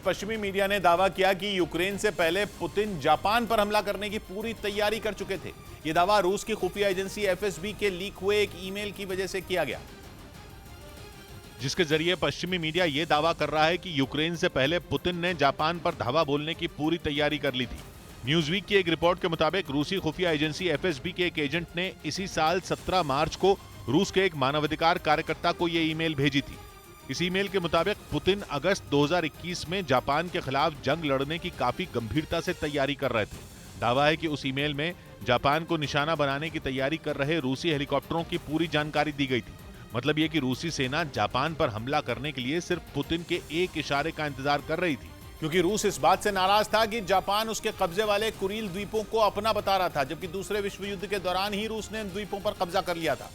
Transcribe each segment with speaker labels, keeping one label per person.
Speaker 1: पश्चिमी मीडिया ने दावा किया कि यूक्रेन से पहले पुतिन जापान पर हमला करने की पूरी तैयारी कर चुके थे। यह दावा रूस की खुफिया एजेंसी एफएसबी के लीक हुए एक ईमेल की वजह से किया गया,
Speaker 2: जिसके जरिए पश्चिमी मीडिया यह दावा कर रहा है कि यूक्रेन से पहले पुतिन ने जापान पर धावा बोलने की पूरी तैयारी कर ली थी। न्यूज़वीक की एक रिपोर्ट के मुताबिक रूसी खुफिया एजेंसी एफएसबी के एक एजेंट ने इसी साल 17 मार्च को रूस के एक मानवाधिकार कार्यकर्ता को यह ईमेल भेजी थी। इस ईमेल के मुताबिक पुतिन अगस्त 2021 में जापान के खिलाफ जंग लड़ने की काफी गंभीरता से तैयारी कर रहे थे। दावा है कि उस ईमेल में जापान को निशाना बनाने की तैयारी कर रहे रूसी हेलीकॉप्टरों की पूरी जानकारी दी गई थी। मतलब यह कि रूसी सेना जापान पर हमला करने के लिए सिर्फ पुतिन के एक इशारे का इंतजार कर रही थी,
Speaker 1: क्योंकि रूस इस बात से नाराज था कि जापान उसके कब्जे वाले कुरील द्वीपों को अपना बता रहा था, जबकि दूसरे विश्व युद्ध के दौरान ही रूस ने इन द्वीपों पर कब्जा कर लिया था।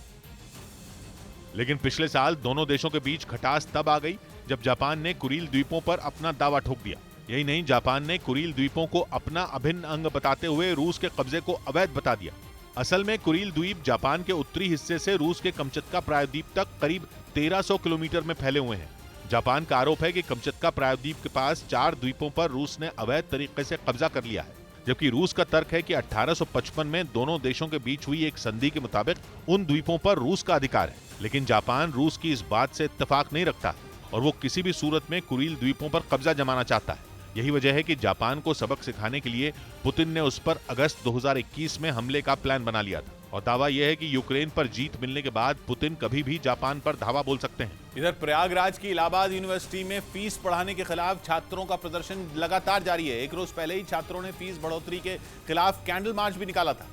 Speaker 2: लेकिन पिछले साल दोनों देशों के बीच खटास तब आ गई जब जापान ने कुरील द्वीपों पर अपना दावा ठोक दिया। यही नहीं, जापान ने कुरील द्वीपों को अपना अभिन्न अंग बताते हुए रूस के कब्जे को अवैध बता दिया। असल में कुरील द्वीप जापान के उत्तरी हिस्से से रूस के कमचत्का प्रायद्वीप तक करीब 1300 किलोमीटर में फैले हुए हैं। जापान का आरोप है कि कमचत्का प्रायद्वीप के पास 4 द्वीपों पर रूस ने अवैध तरीके से कब्जा कर लिया है, जबकि रूस का तर्क है कि 1855 में दोनों देशों के बीच हुई एक संधि के मुताबिक उन द्वीपों पर रूस का अधिकार है। लेकिन जापान रूस की इस बात से इत्तेफाक नहीं रखता और वो किसी भी सूरत में कुरील द्वीपों पर कब्जा जमाना चाहता है। यही वजह है कि जापान को सबक सिखाने के लिए पुतिन ने उस पर अगस्त 2021 में हमले का प्लान बना लिया था। और दावा यह है कि यूक्रेन पर जीत मिलने के बाद पुतिन कभी भी जापान पर धावा बोल सकते हैं।
Speaker 1: इधर प्रयागराज की इलाहाबाद यूनिवर्सिटी में फीस बढ़ाने के खिलाफ छात्रों का प्रदर्शन लगातार जारी है। एक रोज पहले ही छात्रों ने फीस बढ़ोतरी के खिलाफ कैंडल मार्च भी निकाला था,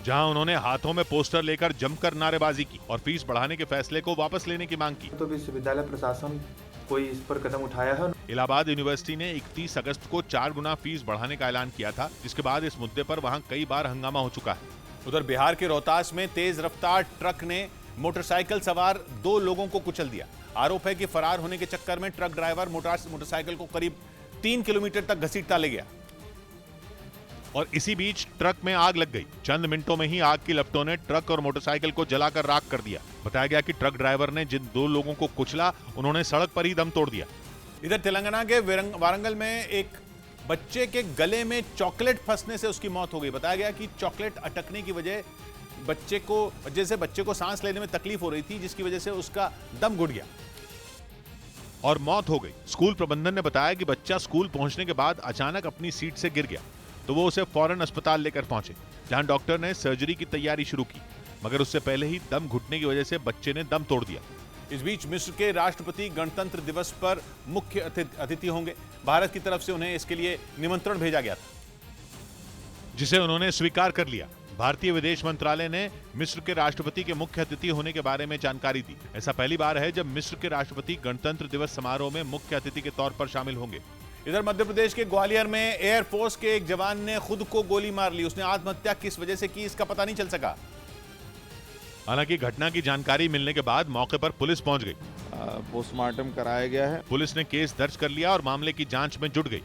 Speaker 2: जहां उन्होंने हाथों में पोस्टर लेकर जमकर नारेबाजी की और फीस बढ़ाने के फैसले को वापस लेने की मांग की।
Speaker 3: तो विश्वविद्यालय प्रशासन कोई इस पर कदम उठाया है?
Speaker 2: इलाहाबाद यूनिवर्सिटी ने 31 अगस्त को 4 गुना फीस बढ़ाने का ऐलान किया था, जिसके बाद इस मुद्दे पर वहां कई बार हंगामा हो चुका है।
Speaker 1: उधर बिहार के रोहतास में तेज रफ्तार ट्रक ने मोटरसाइकिल सवार 2 लोगों को कुचल दिया। आरोप है कि फरार होने के चक्कर में ट्रक ड्राइवर मोटरसाइकिल को करीब 3 किलोमीटर तक घसीटता ले गया
Speaker 2: और इसी बीच ट्रक में आग लग गई। चंद मिनटों में ही आग की लपटों ने ट्रक और मोटरसाइकिल को जलाकर राख कर दिया। बताया गया कि ट्रक ड्राइवर ने जिन 2 लोगों को कुचला, उन्होंने सड़क पर ही दम तोड़ दिया।
Speaker 1: इधर तेलंगाना के वारंगल में एक बच्चे के गले में चॉकलेट फंसने से उसकी मौत हो गई। बताया गया कि चॉकलेट अटकने की वजह बच्चे को सांस लेने में तकलीफ हो रही थी, जिसकी वजह से उसका दम घुट गया
Speaker 2: और मौत हो गई। स्कूल प्रबंधन ने बताया कि बच्चा स्कूल पहुंचने के बाद अचानक अपनी सीट से गिर गया, तो वो उसे फौरन अस्पताल लेकर पहुंचे, जहां डॉक्टर ने सर्जरी की तैयारी शुरू की, मगर उससे पहले ही दम घुटने की वजह से बच्चे ने दम तोड़ दिया।
Speaker 1: इस बीच मिस्र के राष्ट्रपति गणतंत्र दिवस पर मुख्य अतिथि होंगे। भारत की तरफ से उन्हें इसके लिए निमंत्रण भेजा गया था,
Speaker 2: जिसे उन्होंने स्वीकार कर लिया। भारतीय विदेश मंत्रालय ने मिस्र के राष्ट्रपति के मुख्य अतिथि होने के बारे में जानकारी दी। ऐसा पहली बार है जब मिस्र के राष्ट्रपति गणतंत्र दिवस समारोह में मुख्य अतिथि के तौर पर शामिल होंगे।
Speaker 1: इधर मध्य प्रदेश के ग्वालियर में एयरफोर्स के एक जवान ने खुद को गोली मार ली। उसने आत्महत्या किस वजह से की, इसका पता नहीं चल सका।
Speaker 2: हालांकि घटना की जानकारी मिलने के बाद मौके पर पुलिस पहुंच गई।
Speaker 4: पोस्टमार्टम कराया गया है।
Speaker 2: पुलिस ने केस दर्ज कर लिया और मामले की जांच में जुट गई।